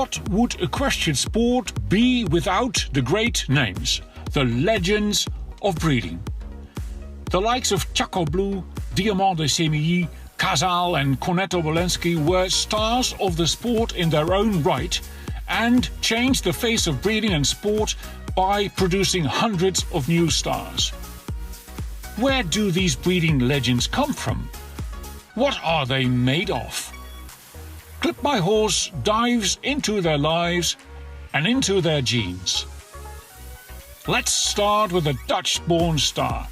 What would equestrian sport be without the great names, the legends of breeding? The likes of Chaco Blue, Diamant de Semilly, Casal and Cornetto Walensky were stars of the sport in their own right and changed the face of breeding and sport by producing hundreds of new stars. Where do these breeding legends come from? What are they made of? ClipMyHorse dives into their lives and into their genes. Let's start with a Dutch-born star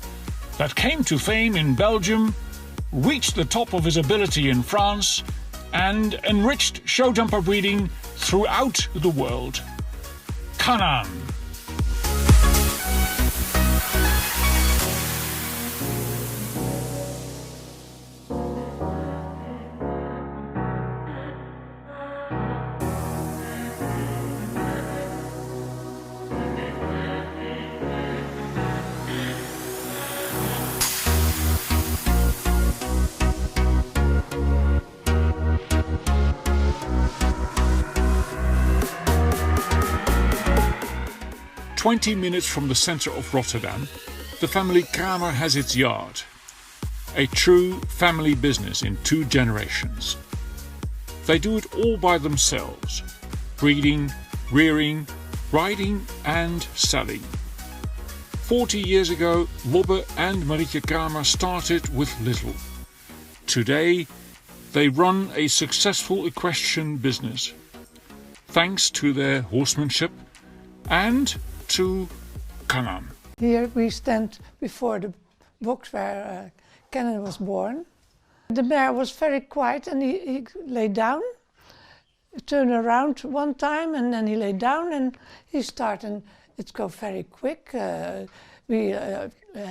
that came to fame in Belgium, reached the top of his ability in France, and enriched showjumper breeding throughout the world. Kannan. 20 minutes from the center of Rotterdam, the family Kramer has its yard. A true family business in 2 generations. They do it all by themselves. Breeding, rearing, riding and selling. 40 years ago, Wobbe and Marietje Kramer started with little. Today, they run a successful equestrian business. Thanks to their horsemanship and to Kannan. Here we stand before the box where Kannan was born. The mare was very quiet and he lay down, turned around one time and then he lay down and he started. It goes very quick. We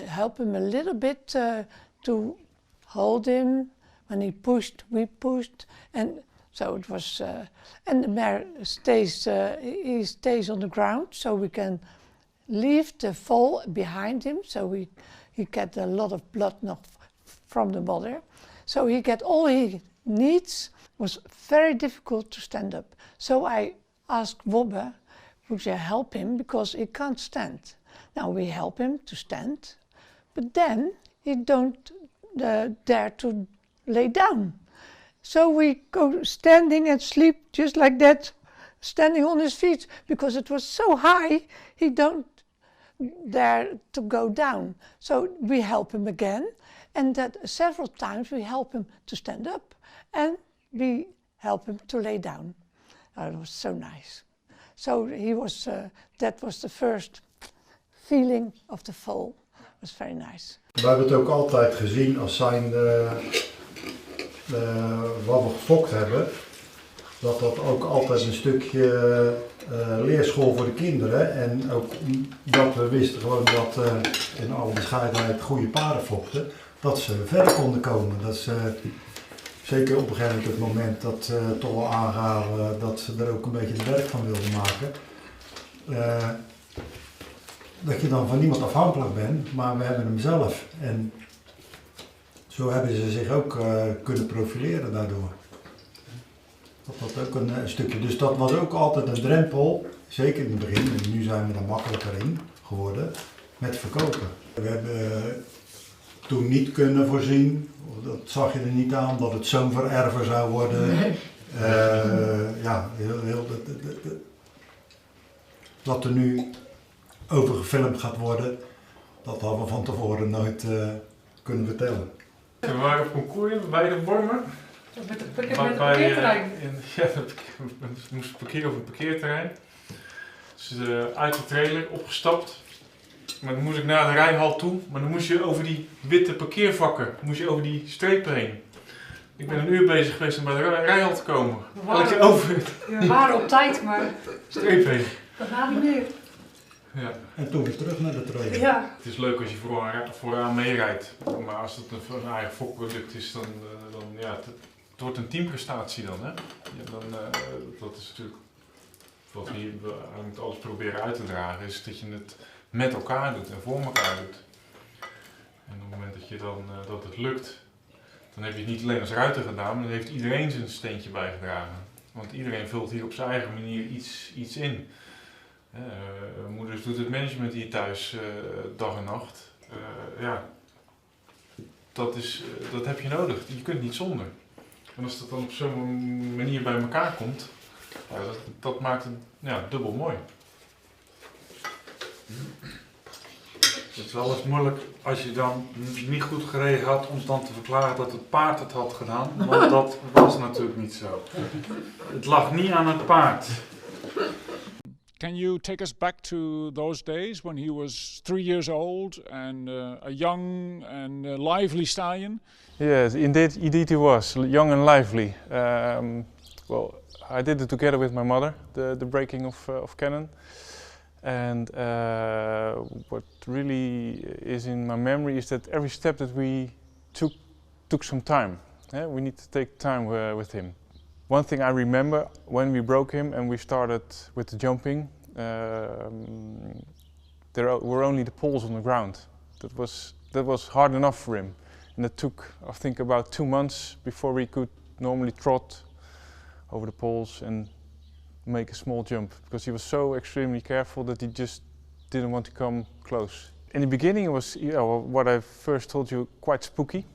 help him a little bit to hold him. When he pushed, we pushed, and so it was. And the mare stays. He stays on the ground, so we can leave the foal behind him. So he get a lot of blood not from the mother. So he get all he needs. It was very difficult to stand up. So I asked Wobbe, would you help him because he can't stand. Now we help him to stand, but then he don't dare to lay down. So we go standing and sleep just like that, standing on his feet, because it was so high, he don't dare to go down. So we help him again, and that several times we help him to stand up, and we help him to lay down. It was so nice. So he was, that was the first feeling of the foal. It was very nice. We hebben het ook altijd gezien als zijnde wat we gefokt hebben, dat dat ook altijd een stukje leerschool voor de kinderen en ook dat we wisten gewoon dat in alle bescheidenheid goede paarden fokten, dat ze verder konden komen. Dat ze, zeker op een gegeven moment dat ze toch wel aangaven dat ze er ook een beetje het werk van wilden maken. Dat je dan van niemand afhankelijk bent, maar we hebben hem zelf. En zo hebben ze zich ook kunnen profileren daardoor. Dat was ook een stukje. Dus dat was ook altijd een drempel, zeker in het begin. En nu zijn we er makkelijker in geworden met verkopen. We hebben toen niet kunnen voorzien, dat zag je er niet aan, dat het zo'n vererber zou worden. Nee. Ja, dat er nu over gefilmd gaat worden, dat hadden we van tevoren nooit kunnen vertellen. We waren op concours bij de Wormer. Met het parkeerterrein? Ja, we moesten parkeren op een parkeerterrein. Dus uit de trailer opgestapt. Maar dan moest ik naar de rijhal toe, maar dan moest je over die witte parkeervakken, moest je over die strepen heen. Ik ben een uur bezig geweest om bij de rijhal te komen. We waren op tijd, maar streep heen. Dat gaat niet meer. Ja. En toen weer terug naar de trailer. Ja. Het is leuk als je vooraan meerijdt, maar als het een eigen fokproduct is, dan ja, het wordt een teamprestatie dan. Hè? Ja, dat is natuurlijk wat we hier met alles proberen uit te dragen, is dat je het met elkaar doet en voor elkaar doet. En op het moment dat je dan dat het lukt, dan heb je het niet alleen als ruiter gedaan, maar dan heeft iedereen zijn steentje bijgedragen. Want iedereen vult hier op zijn eigen manier iets in. Moeders doet het management hier thuis dag en nacht. Ja, dat heb je nodig. Je kunt niet zonder. En als dat dan op zo'n manier bij elkaar komt, ja, dat maakt het dubbel mooi. Het is wel eens moeilijk als je dan niet goed gereden had om dan te verklaren dat het paard het had gedaan, want dat was natuurlijk niet zo. Het lag niet aan het paard. Can you take us back to those days when he was 3 years old and a young and lively stallion? Yes, indeed he was young and lively. Well, I did it together with my mother, the breaking of Kannan. And what really is in my memory is that every step that we took some time. We need to take time with him. One thing I remember, when we broke him and we started with the jumping, there were only the poles on the ground. That was hard enough for him. And it took, I think, about 2 months before we could normally trot over the poles and make a small jump, because he was so extremely careful that he just didn't want to come close. In the beginning it was, what I first told you, quite spooky.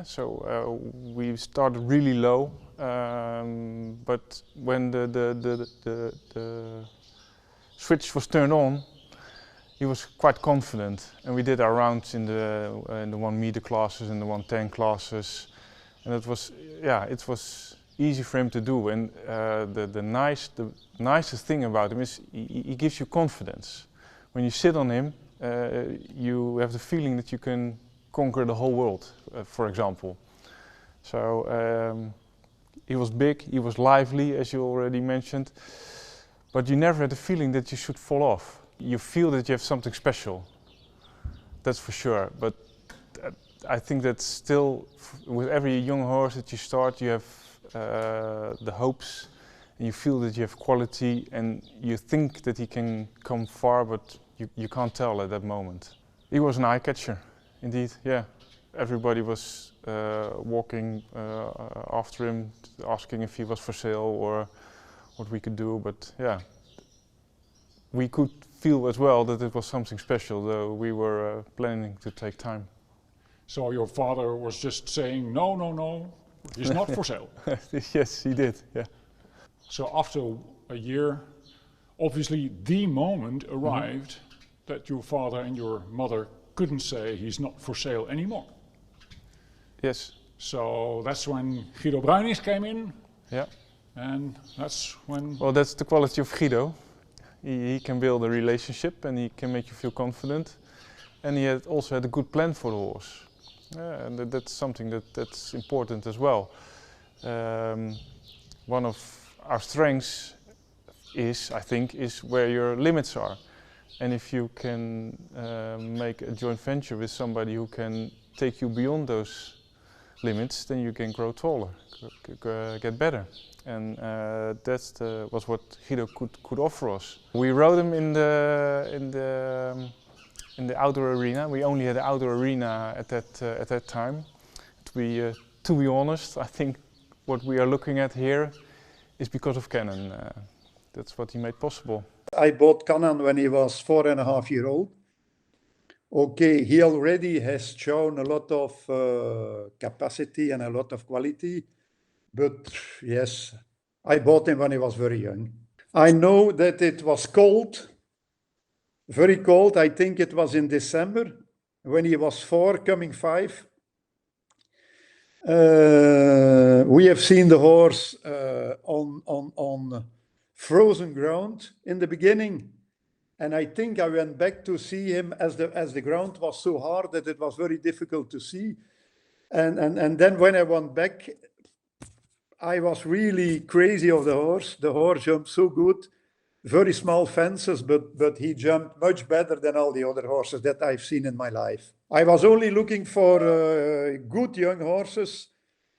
So we started really low, but when the switch was turned on, he was quite confident, and we did our rounds in the 1 meter classes and the 110 classes, and it was easy for him to do. And the nicest thing about him is he gives you confidence. When you sit on him, you have the feeling that you can conquer the whole world, for example. So he was big, he was lively, as you already mentioned, but you never had the feeling that you should fall off. You feel that you have something special, that's for sure. But I think that still, with every young horse that you start, you have the hopes, and you feel that you have quality, and you think that he can come far, but you can't tell at that moment. He was an eye catcher, indeed, yeah. Everybody was walking after him, asking if he was for sale or what we could do, but yeah. We could feel as well that it was something special, though we were planning to take time. So your father was just saying, no, he's not for sale. Yes, he did, yeah. So after a year, obviously the moment arrived that your father and your mother couldn't say he's not for sale anymore. Yes. So that's when Guido Bruinis came in. Yeah. And that's when... Well, that's the quality of Guido. He can build a relationship and he can make you feel confident. And he also had a good plan for the horse. And that's something that's important as well. One of our strengths is, I think, is where your limits are. And if you can make a joint venture with somebody who can take you beyond those limits, then you can grow taller, get better. And that was what Guido could offer us. We rode him in the outdoor arena. We only had the outdoor arena at that time. To be honest, I think what we are looking at here is because of Kannan. That's what he made possible. I bought Kannan when he was 4.5 years old. Okay, he already has shown a lot of capacity and a lot of quality, but yes, I bought him when he was very young. I know that it was cold, very cold. I think it was in December when he was 4, coming 5. We have seen the horse on frozen ground in the beginning. And I think I went back to see him as the ground was so hard that it was very difficult to see. And then when I went back, I was really crazy of the horse. The horse jumped so good, very small fences, but he jumped much better than all the other horses that I've seen in my life. I was only looking for good young horses.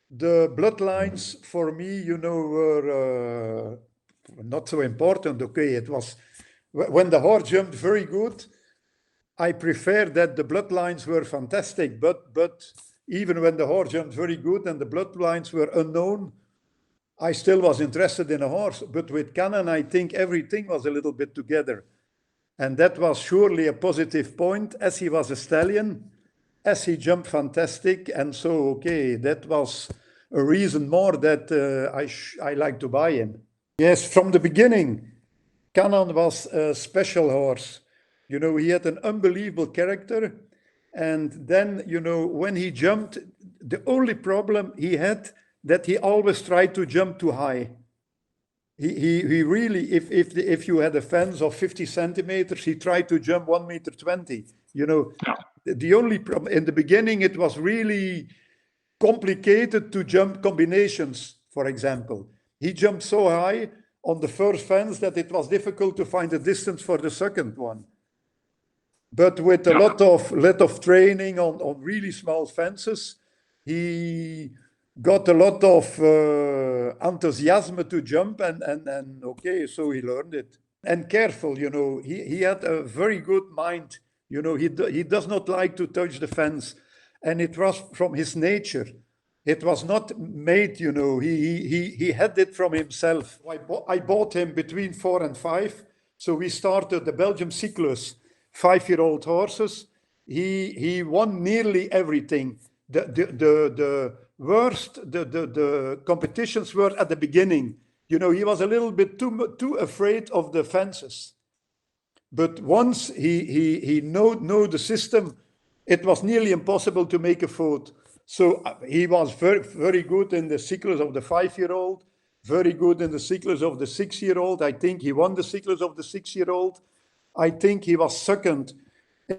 The bloodlines for me, were not so important. Okay, it was... When the horse jumped very good, I prefer that the bloodlines were fantastic, but even when the horse jumped very good and the bloodlines were unknown, I still was interested in a horse, but with Kannan, I think everything was a little bit together. And that was surely a positive point, as he was a stallion, as he jumped fantastic. And so, okay, that was a reason more that I like to buy him. Yes, from the beginning, Kannan was a special horse. You know, he had an unbelievable character. And then, you know, when he jumped, the only problem he had that he always tried to jump too high. He really, if you had a fence of 50 centimeters, he tried to jump 1.20 meters. You know, the only problem in the beginning, it was really complicated to jump combinations, for example. He jumped so high on the first fence that it was difficult to find a distance for the second one. But with a lot of training on really small fences, he got a lot of enthusiasm to jump, and okay, so he learned it. And careful, you know, he had a very good mind. You know, he does not like to touch the fence, and it was from his nature. It was not made, you know, he had it from himself. I bought him between 4 and 5, so we started the Belgium cyclus, 5-year-old horses. He won nearly everything. The worst, the competitions were at the beginning. You know, he was a little bit too afraid of the fences. But once he know the system, it was nearly impossible to make a fault. So he was very, very good in the cyclus of the 5-year-old, very good in the cyclus of the 6-year-old. I think he won the cyclus of the 6-year-old. I think he was second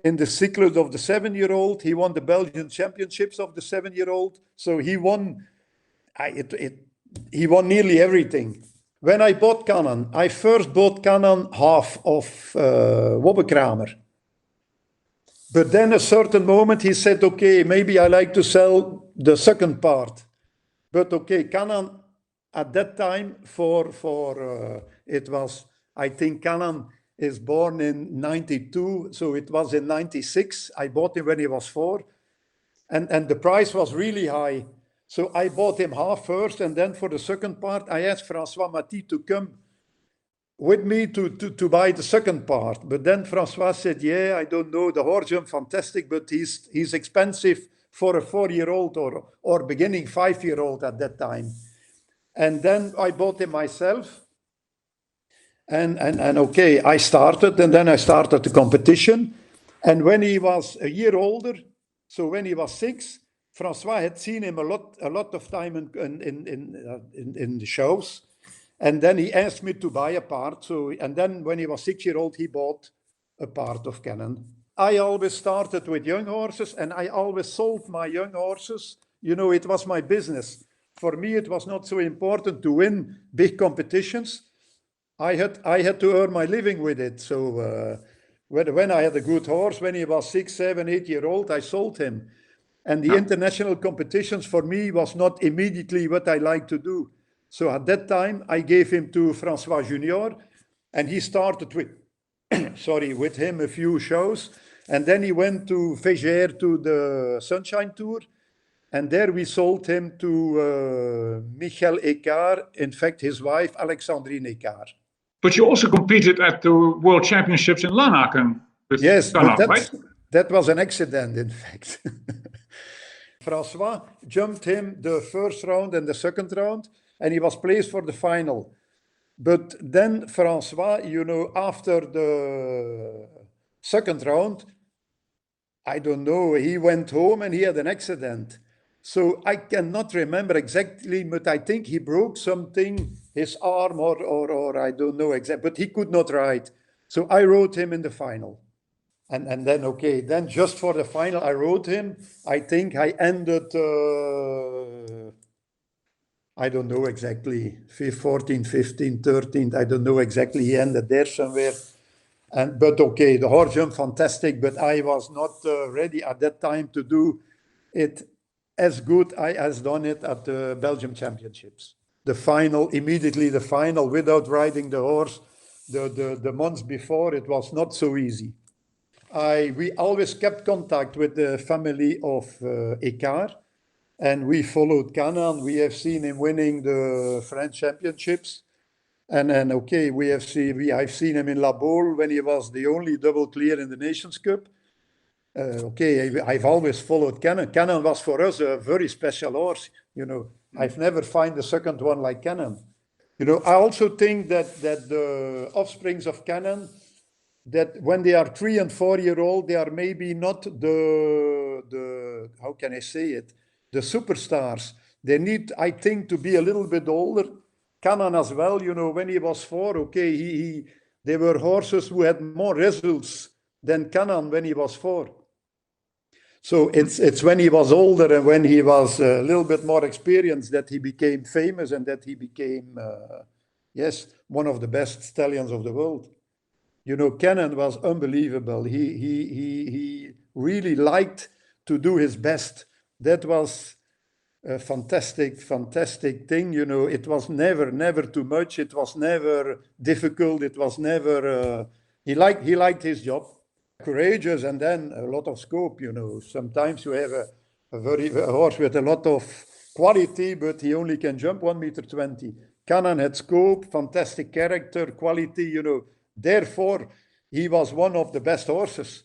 in the cyclus of the 7-year-old. He won the Belgian championships of the 7-year-old. So he won, he won nearly everything. When I bought Kannan, I first bought Kannan half of Wobbekramer. But then a certain moment he said, okay, maybe I like to sell the second part. But okay, Kannan at that time it was, I think Kannan is born in 92, so it was in 96. I bought him when he was 4. And the price was really high. So I bought him half first, and then for the second part, I asked François Maty to come with me to buy the second part. But then François said, yeah, I don't know, the horse jumped fantastic, but he's expensive for a 4-year-old or beginning 5-year-old at that time. And then I bought him myself. And okay, I started, and then I started the competition. And when he was a year older, so when he was 6, François had seen him a lot of time in the shows. And then he asked me to buy a part. So, and then when he was 6-year-old, he bought a part of Kannan. I always started with young horses, and I always sold my young horses. You know, it was my business. For me, it was not so important to win big competitions. I had to earn my living with it. So when I had a good horse, when he was 6, 7, 8-year-old, I sold him. And the international competitions for me was not immediately what I like to do. So at that time, I gave him to François Junior, and he started with, with him a few shows. And then he went to Vererber to the Sunshine Tour. And there we sold him to Michel Ecart, in fact, his wife, Alexandrine Ecart. But you also competed at the World Championships in Lanaken. Yes, Kannan, but right? that was an accident, in fact. François jumped him the first round and the second round, and he was placed for the final. But then François, you know, after the second round, I don't know, he went home and he had an accident. So I cannot remember exactly, but I think he broke something, his arm or I don't know exactly, but he could not ride. So I rode him in the final. And then, okay, then just for the final, I rode him. I think I ended, I don't know exactly, 14, 15, 13, I don't know exactly, he ended there somewhere. But okay, the horse jumped fantastic, but I was not ready at that time to do it as good as done it at the Belgium Championships. The final, immediately the final, without riding the horse, the months before, it was not so easy. We always kept contact with the family of Ecart, And we followed Kannan. We have seen him winning the French championships. And then, okay, I've seen him in La Baule when he was the only double clear in the Nations Cup. Okay, I've always followed Kannan. Kannan was for us a very special horse. You know, I've never found a second one like Kannan. You know, I also think that the offsprings of Kannan, that when they are 3 and 4 year old, they are maybe not the how can I say it, the superstars. They need, I think, to be a little bit older. Kannan as well, you know, when he was 4, okay, they were horses who had more results than Kannan when he was 4. So it's when he was older and when he was a little bit more experienced that he became famous and that he became, yes, one of the best stallions of the world. You know, Kannan was unbelievable. He really liked to do his best. That was a fantastic thing. You know, it was never too much. It was never difficult. It was never. He liked his job. Courageous, and then a lot of scope. You know, sometimes you have a horse with a lot of quality, but he only can jump 1.20 meters. Kannan had scope, fantastic character, quality. You know, therefore he was one of the best horses.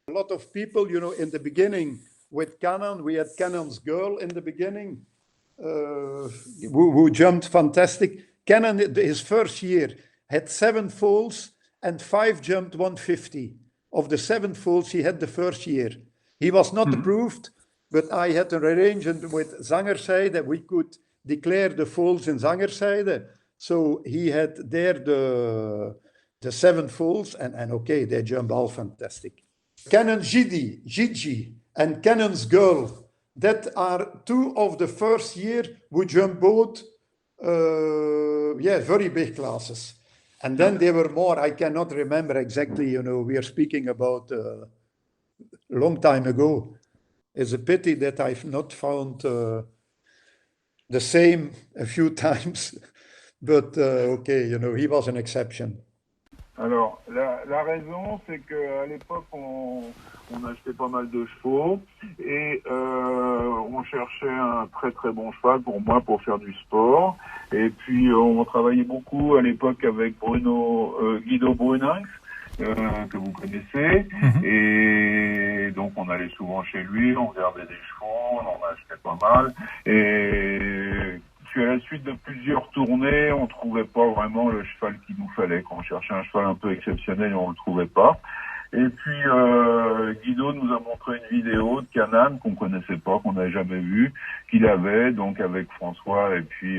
A lot of people, you know, in the beginning with Kannan, we had Kannan's girl in the beginning, who jumped fantastic. Kannan, his first year, had 7 foals and 5 jumped 150. Of the 7 foals he had the first year. He was not approved, but I had an arrangement with Zangerzijde that we could declare the foals in Zangerzijde. So he had there the 7 foals, and okay, they jump all fantastic. Kannan Gigi, and Kannan's girl, that are 2 of the first year who jump both, very big classes. And then there were more, I cannot remember exactly, you know, we are speaking about a long time ago. It's a pity that I've not found the same a few times, but okay, you know, he was an exception. Alors, la raison, c'est qu'à l'époque, on achetait pas mal de chevaux et on cherchait un très très bon cheval pour moi pour faire du sport. Et puis, on travaillait beaucoup à l'époque avec Guido Brunings, que vous connaissez. Et donc, on allait souvent chez lui, on regardait des chevaux, on en achetait pas mal. Et puis, à la suite de plusieurs tournées, on trouvait pas vraiment le cheval qu'il nous fallait. Quand on cherchait un cheval un peu exceptionnel, on le trouvait pas. Et puis, Guido nous a montré une vidéo de Kannan qu'on connaissait pas, qu'on n'avait jamais vue, qu'il avait, donc avec François et puis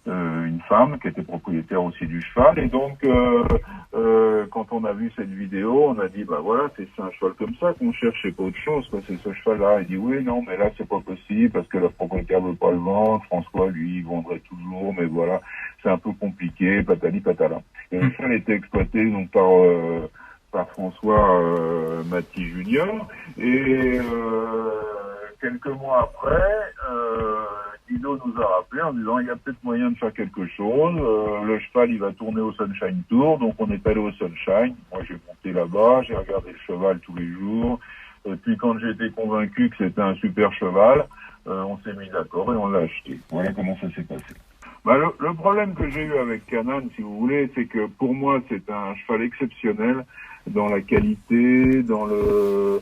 une femme qui était propriétaire aussi du cheval. Et donc, quand on a vu cette vidéo, on a dit, bah voilà, c'est un cheval comme ça qu'on cherche, c'est pas autre chose, quoi. C'est ce cheval-là. Il dit, oui, non, mais là, c'est pas possible parce que le propriétaire veut pas le vendre. François, lui, il vendrait toujours, mais voilà, c'est un peu compliqué, patali patala. Et le cheval était exploité, donc, par François Maty Junior, et quelques mois après, Guido nous a rappelé en disant il y a peut-être moyen de faire quelque chose, le cheval il va tourner au Sunshine Tour, donc on est allé au Sunshine, moi j'ai monté là-bas, j'ai regardé le cheval tous les jours, et puis quand j'ai été convaincu que c'était un super cheval, on s'est mis d'accord et on l'a acheté. Voilà comment ça s'est passé. Bah, le problème que j'ai eu avec Kannan, si vous voulez, c'est que pour moi c'est un cheval exceptionnel dans la qualité, dans le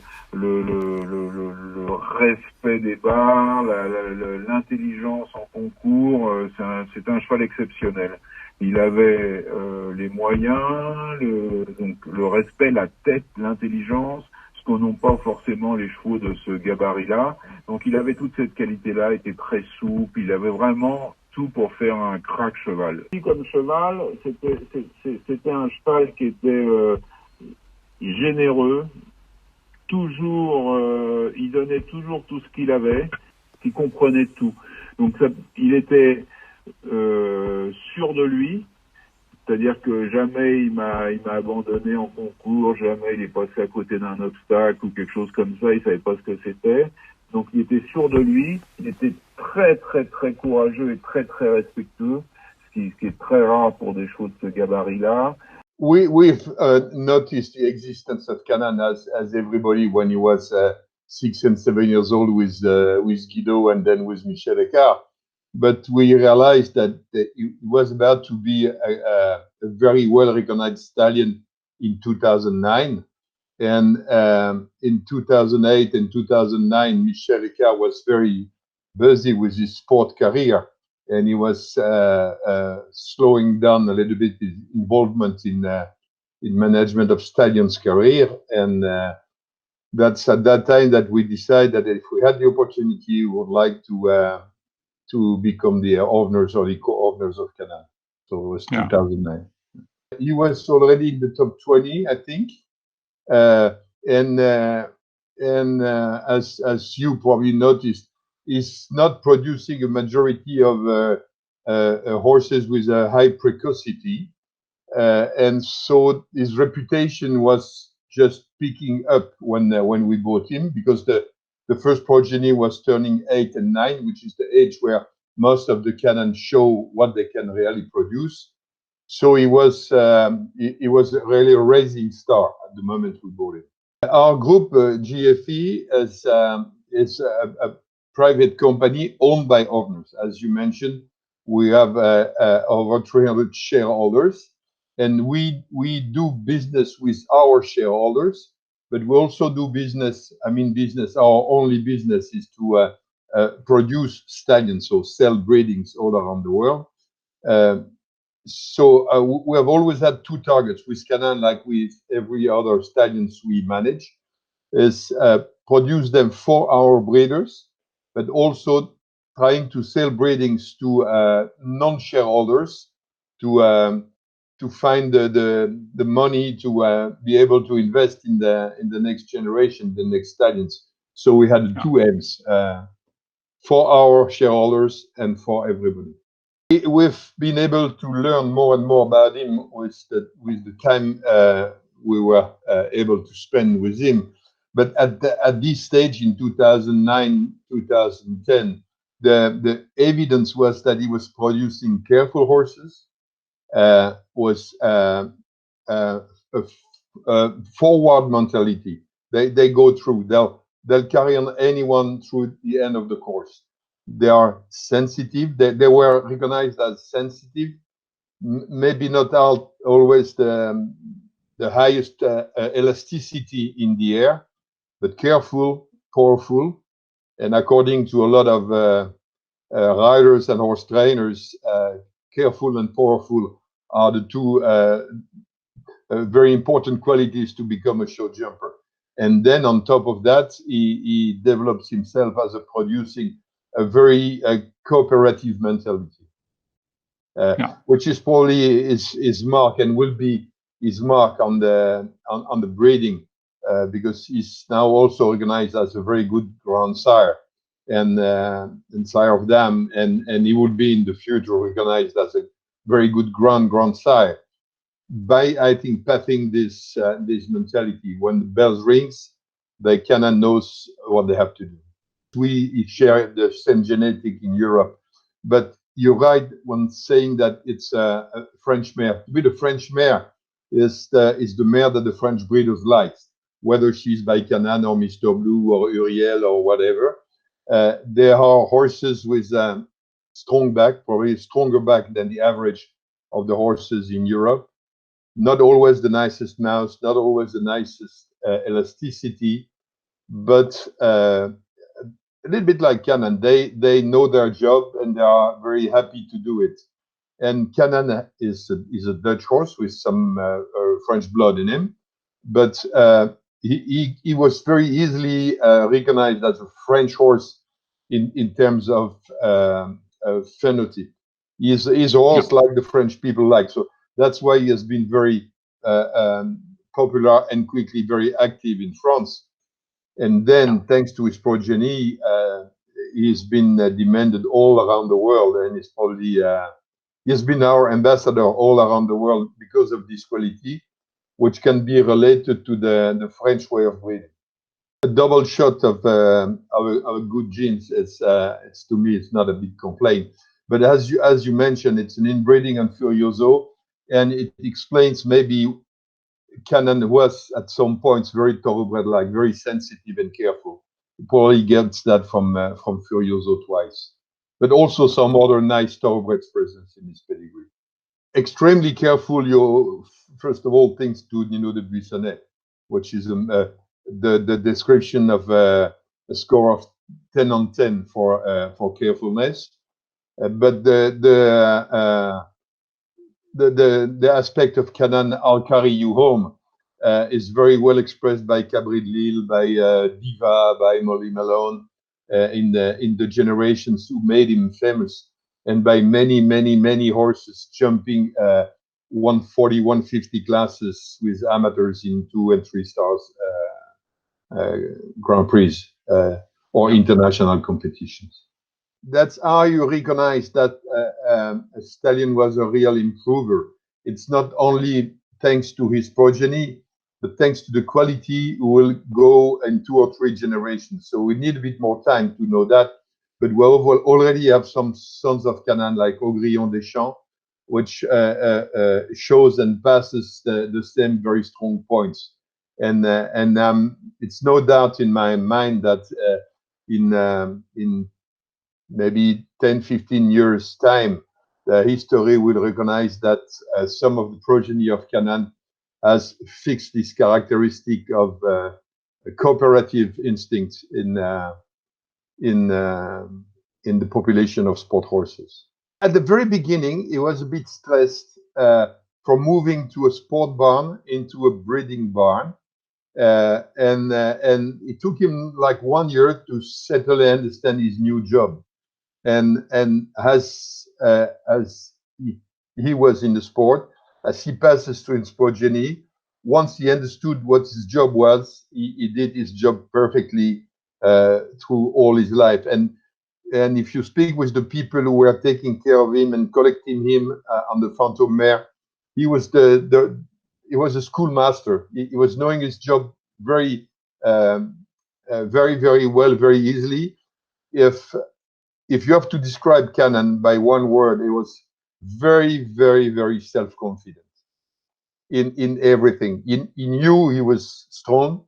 respect des barres, l'intelligence en concours. C'est un cheval exceptionnel. Il avait les moyens, donc le respect, la tête, l'intelligence, ce qu'on n'ont pas forcément les chevaux de ce gabarit-là. Donc il avait toute cette qualité-là, il était très souple, il avait vraiment tout pour faire un crack cheval. Comme cheval, c'était un cheval qui était généreux, toujours, il donnait toujours tout ce qu'il avait, il comprenait tout. Donc il était sûr de lui, c'est-à-dire que jamais il m'a abandonné en concours, jamais il est passé à côté d'un obstacle ou quelque chose comme ça, il savait pas ce que c'était. Donc il était sûr de lui, il était très très très courageux et très très respectueux, ce qui est très rare pour des chevaux de ce gabarit-là. We've noticed the existence of Kannan as everybody when he was 6 and 7 years old with Guido and then with Michel Eckhart. But we realized that it was about to be a very well recognized stallion in 2009. And in 2008 and 2009, Michel Eckhart was very busy with his sport career, and he was slowing down a little bit his involvement in management of stallions' career. And that's at that time that we decided that if we had the opportunity, we would like to become the owners or the co-owners of Kannan. So it was 2009. He was already in the top 20, I think. As you probably noticed, he's not producing a majority of horses with a high precocity, and so his reputation was just picking up when we bought him, because the first progeny was turning 8 and 9, which is the age where most of the Kannan show what they can really produce. So he was really a rising star at the moment we bought it. Our group, GFE, is a private company owned by owners. As you mentioned, we have over 300 shareholders, and we do business with our shareholders, but we also do business. Our only business is to produce stallions, so sell breedings all around the world. So we have always had two targets with Kannan, like with every other stallions we manage, is produce them for our breeders, but also trying to sell breedings to non-shareholders to find the money to be able to invest in the next generation, the next stallions. So we had two aims, for our shareholders and for everybody. We've been able to learn more and more about him with the time we were able to spend with him. But at this stage in 2009, 2010, the evidence was that he was producing careful horses, was a forward mentality. They go through. They'll carry on anyone through the end of the course. They are sensitive. They were recognized as sensitive. Maybe not always the highest elasticity in the air, but careful, powerful. And according to a lot of riders and horse trainers, careful and powerful are the two very important qualities to become a show jumper. And then on top of that, he develops himself as producing a very cooperative mentality, which is probably his mark and will be his mark on the breeding, because he's now also organized as a very good grand sire and sire of dam, and he will be in the future organized as a very good grand sire by, I think, pathing this mentality. When the bells rings, they Kannan knows what they have to do. We share the same genetic in Europe, but you're right when saying that it's a French mare. To be the French mare is the mare that the French breeders like, whether she's by Kannan or Mr. Blue or Uriel or whatever. There are horses with strong back, probably stronger back than the average of the horses in Europe. Not always the nicest mouth, not always the nicest elasticity, but a little bit like Kannan. They know their job and they are very happy to do it. And Kannan is a Dutch horse with some French blood in him, but he was very easily recognized as a French horse in terms of phenotype. He's a horse like the French people like. So that's why he has been very popular and quickly very active in France. And then, thanks to his progeny, he's been demanded all around the world, and he's probably he's been our ambassador all around the world because of this quality, which can be related to the French way of breeding. A double shot of good genes is, to me, it's not a big complaint. But as you mentioned, it's an inbreeding on Furioso, and it explains maybe Kannan was at some points very thoroughbred-like, very sensitive and careful. probably gets that from Furioso twice, but also some other nice thoroughbreds presence in his pedigree. Extremely careful, you first of all, thanks to Nino de Buissonnet, which is the description of a score of 10 on 10 for carefulness, but the aspect of Kannan, I'll carry you home, is very well expressed by Cabri de Lille, by Diva, by Molly Malone, in the generations who made him famous, and by many horses jumping 140, 150 classes with amateurs in 2 and 3 stars Grand Prix or international competitions. That's how you recognize that a stallion was a real improver. It's not only thanks to his progeny, but thanks to the quality who will go in 2 or 3 generations. So we need a bit more time to know that. But we already have some sons of Kannan like Augrillon Deschamps, which shows and passes the same very strong points. And it's no doubt in my mind that in maybe 10, 15 years' time, the history will recognize that some of the progeny of Kannan has fixed this characteristic of cooperative instinct in the population of sport horses. At the very beginning, he was a bit stressed from moving to a sport barn into a breeding barn. And it took him like 1 year to settle and understand his new job. And as he was in the sport, as he passes through his progeny, once he understood what his job was, he did his job perfectly through all his life. And if you speak with the people who were taking care of him and collecting him on the Phantom Mare, he was he was a schoolmaster. He was knowing his job very well, very easily. If you have to describe Kannan by one word, it was very self-confident in everything. He knew he was strong,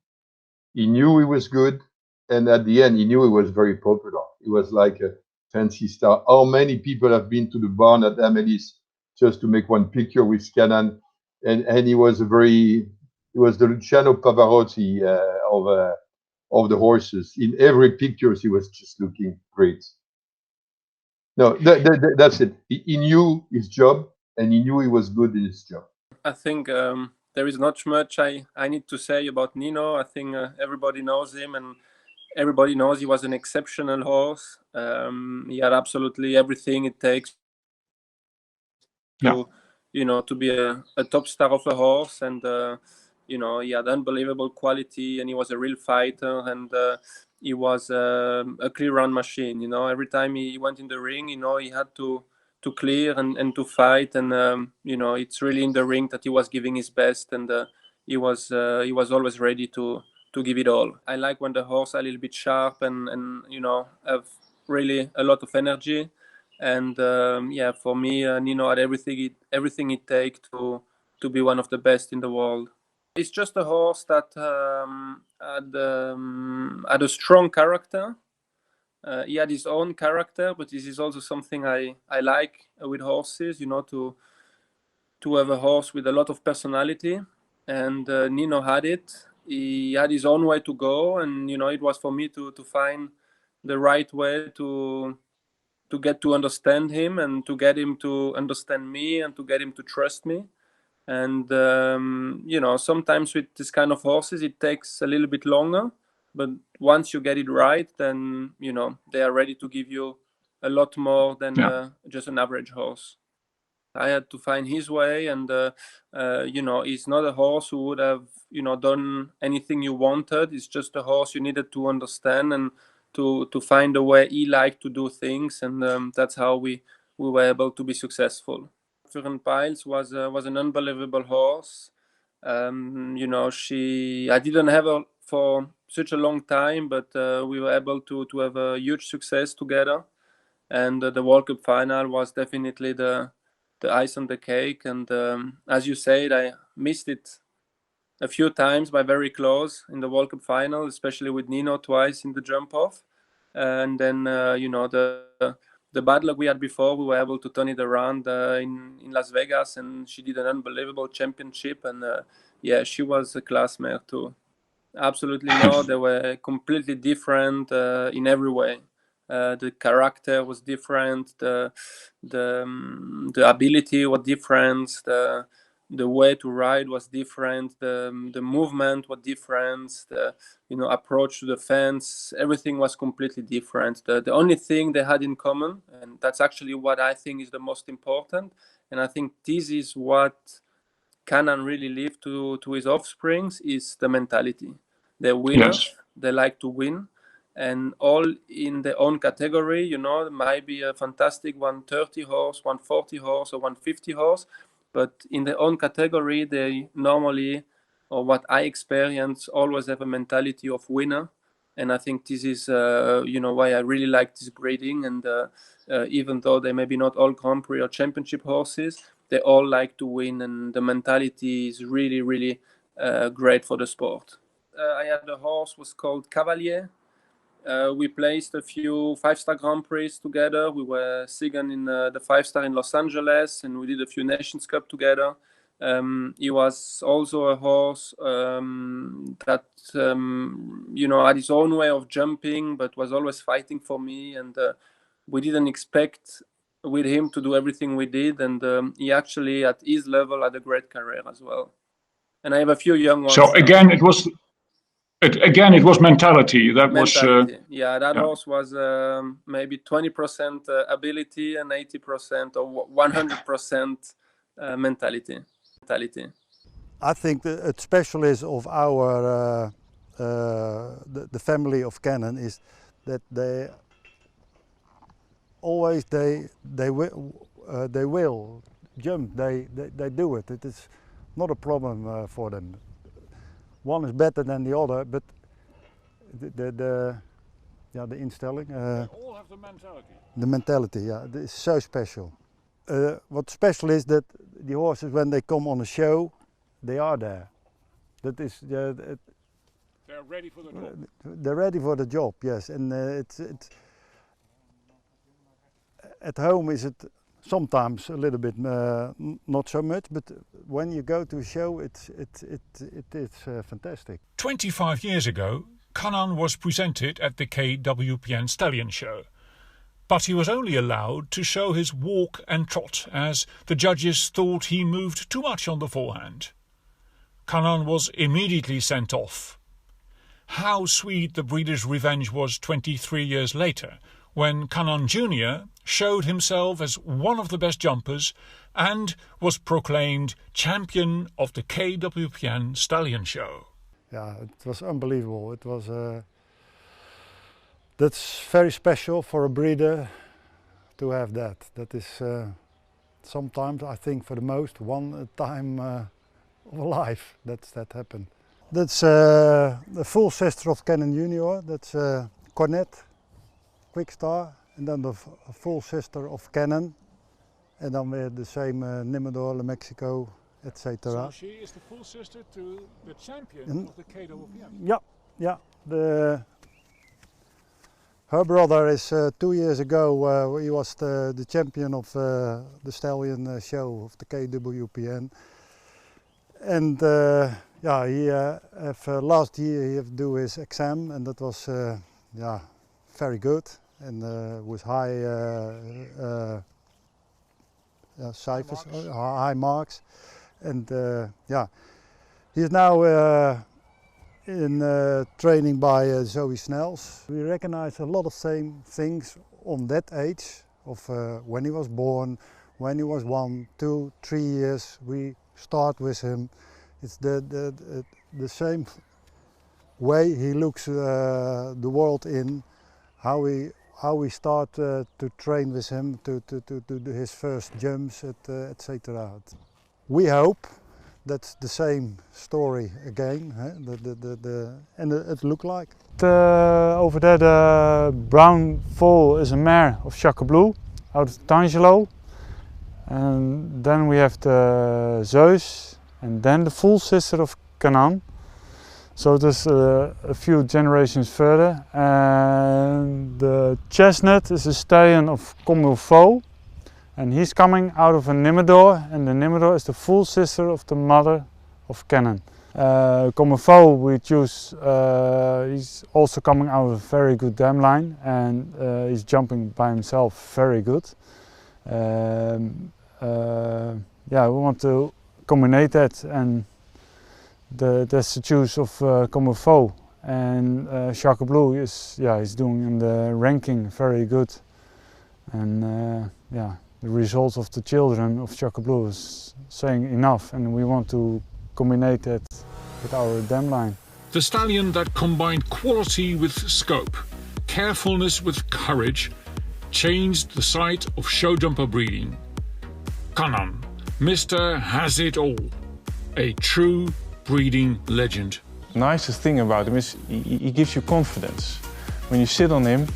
he knew he was good, and at the end, he knew he was very popular. He was like a fancy star. How many people have been to the barn at Amelie's just to make one picture with Kannan? And he was the Luciano Pavarotti of the horses. In every picture, he was just looking great. No, that's it. He knew his job, and he knew he was good in his job. I think there is not much I need to say about Nino. I think everybody knows him, and everybody knows he was an exceptional horse. He had absolutely everything it takes to, to be a top star of a horse, and he had unbelievable quality, and he was a real fighter, and he was a clear run machine. Every time he went in the ring, he had to clear and to fight, and it's really in the ring that he was giving his best, and he was always ready to give it all. I like when the horse are a little bit sharp and have really a lot of energy, and for me, Nino had everything it takes to be one of the best in the world. It's just a horse that had a strong character. He had his own character, but this is also something I like with horses, to have a horse with a lot of personality, and Nino had it. He had his own way to go, and it was for me to find the right way to get to understand him, and to get him to understand me, and to get him to trust me. And sometimes with this kind of horses it takes a little bit longer, but once you get it right, then they are ready to give you a lot more than just an average horse. I had to find his way, and he's not a horse who would have done anything you wanted. It's just a horse you needed to understand and to find a way he liked to do things, and that's how we were able to be successful. Piles was an unbelievable horse. I didn't have her for such a long time, but we were able to have a huge success together, and the World Cup final was definitely the ice on the cake. And as you said, I missed it a few times by very close in the World Cup final, especially with Nino twice in the jump off. And then, you know, the bad luck we had before, we were able to turn it around in Las Vegas, and she did an unbelievable championship. And yeah, she was a class mare too. Absolutely no, they were completely different in every way. The character was different, the ability was different, the way to ride was different, the movement was different, the approach to the fence, everything was completely different. The only thing they had in common, and that's actually what I think is the most important, and I think this is what Kannan really leave to his offsprings, is the mentality. They're winners, yes. They like to win, and all in their own category. You know, it might be a fantastic 130 horse, 140 horse, or 150 horse, but in their own category, they normally, or what I experience, always have a mentality of winner. And I think this is, why I really like this breeding. And even though they may be not all Grand Prix or championship horses, they all like to win, and the mentality is really, really great for the sport. I had a horse was called Cavalier. We placed a few 5-star Grand Prix together. We were second in the 5-star in Los Angeles, and we did a few Nations Cup together. He was also a horse that had his own way of jumping, but was always fighting for me. And we didn't expect with him to do everything we did, and he actually at his level had a great career as well. And I have a few young ones. So again, it was mentality. That mentality. That horse was maybe 20% ability and 80% or 100% mentality. I think the specialist of our the family of Kannan is that they always they will jump. They do it. It is not a problem for them. One is better than the other, but the instelling. They all have the mentality. The mentality, it's so special. What's special is that the horses, when they come on a show, they are there. That is, they're ready for the job. They're ready for the job, yes. And it's at home is it sometimes a little bit not so much, but when you go to a show, it is fantastic. 25 years ago, Kannan was presented at the KWPN Stallion Show. But he was only allowed to show his walk and trot, as the judges thought he moved too much on the forehand. Kannan was immediately sent off. How sweet the breeder's revenge was 23 years later, when Kannan Jr. showed himself as one of the best jumpers and was proclaimed champion of the KWPN Stallion Show. Yeah, it was unbelievable. It was that's very special for a breeder to have that. That is sometimes, I think, for the most, one time of a life that happened. That's the full sister of Kannan Jr. That's Cornet, Quick Star, and then the full sister of Kannan, and then we had the same Nimador, Le Mexico, etc. So she is the full sister to the champion of the KWPN. Yeah. Her brother is 2 years ago. He was the champion of the Stallion show of the KWPN, and he last year he have to do his exam, and that was very good, and with high ciphers, high marks, and he's now in training by Zoe Snells. We recognize a lot of same things on that age of when he was born, when he was 1, 2, 3 years. We start with him. It's the same way he looks the world in, how we start to train with him to do his first jumps, etc. We hope that's the same story again, and it looked like. Over there, the brown foal is a mare of Blue out of Tangelo. And then we have the Zeus, and then the full sister of Kannan. So it is a few generations further. And the chestnut is a stallion of comme il faut. And he's coming out of a Nimedor, and the Nimedor is the full sister of the mother of Kannan. Comme il faut we choose, he's also coming out of a very good dam line, and he's jumping by himself very good. Yeah, we want to combine that, and that's the choice of comme il faut. And Blue is, he's doing in the ranking very good, and yeah. The results of the children of Blue is saying enough, and we want to combine that with our dam line. The stallion that combined quality with scope, carefulness with courage, changed the side of show jumper breeding. Kannan, Mr. Has It All, a true breeding legend. The nicest thing about him is he gives you confidence. When you sit on him,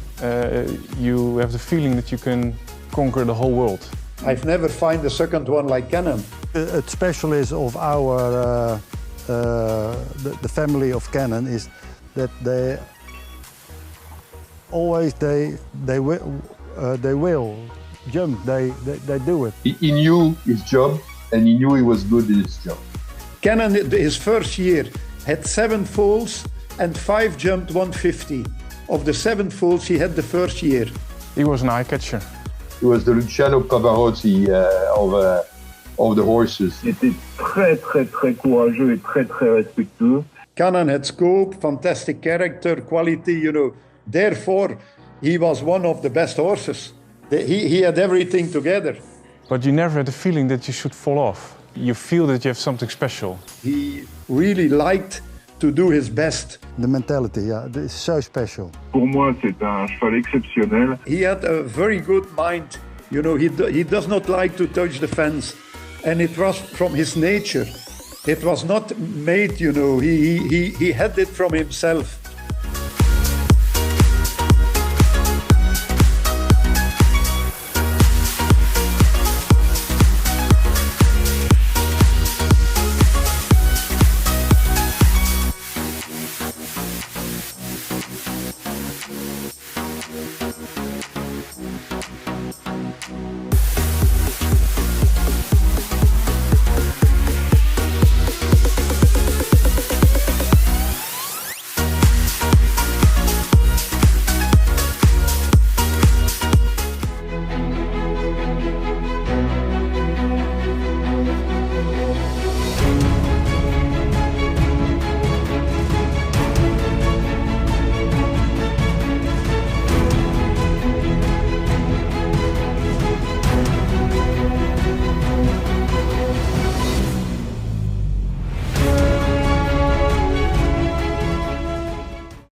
you have the feeling that you can conquer the whole world. I've never found a second one like Kannan. Het special is of our the family of Kannan is that they always they will jump. They do it. He knew his job, and he knew he was good in his job. Kannan, his first year, had 7 foals and 5 jumped 150. Of the 7 foals he had the first year. He was an eye catcher. He was the Luciano Pavarotti of the horses. Il était très très très courageux et très très respectueux. Kannan had scope, fantastic character, quality, you know. Therefore, he was one of the best horses. He had everything together. But you never had the feeling that you should fall off. You feel that you have something special. He really liked to do his best. The mentality, yeah, it's so special. Pour moi, c'est un cheval exceptionnel. He had a very good mind. You know, he does not like to touch the fence. And it was from his nature. It was not made, you know, he had it from himself.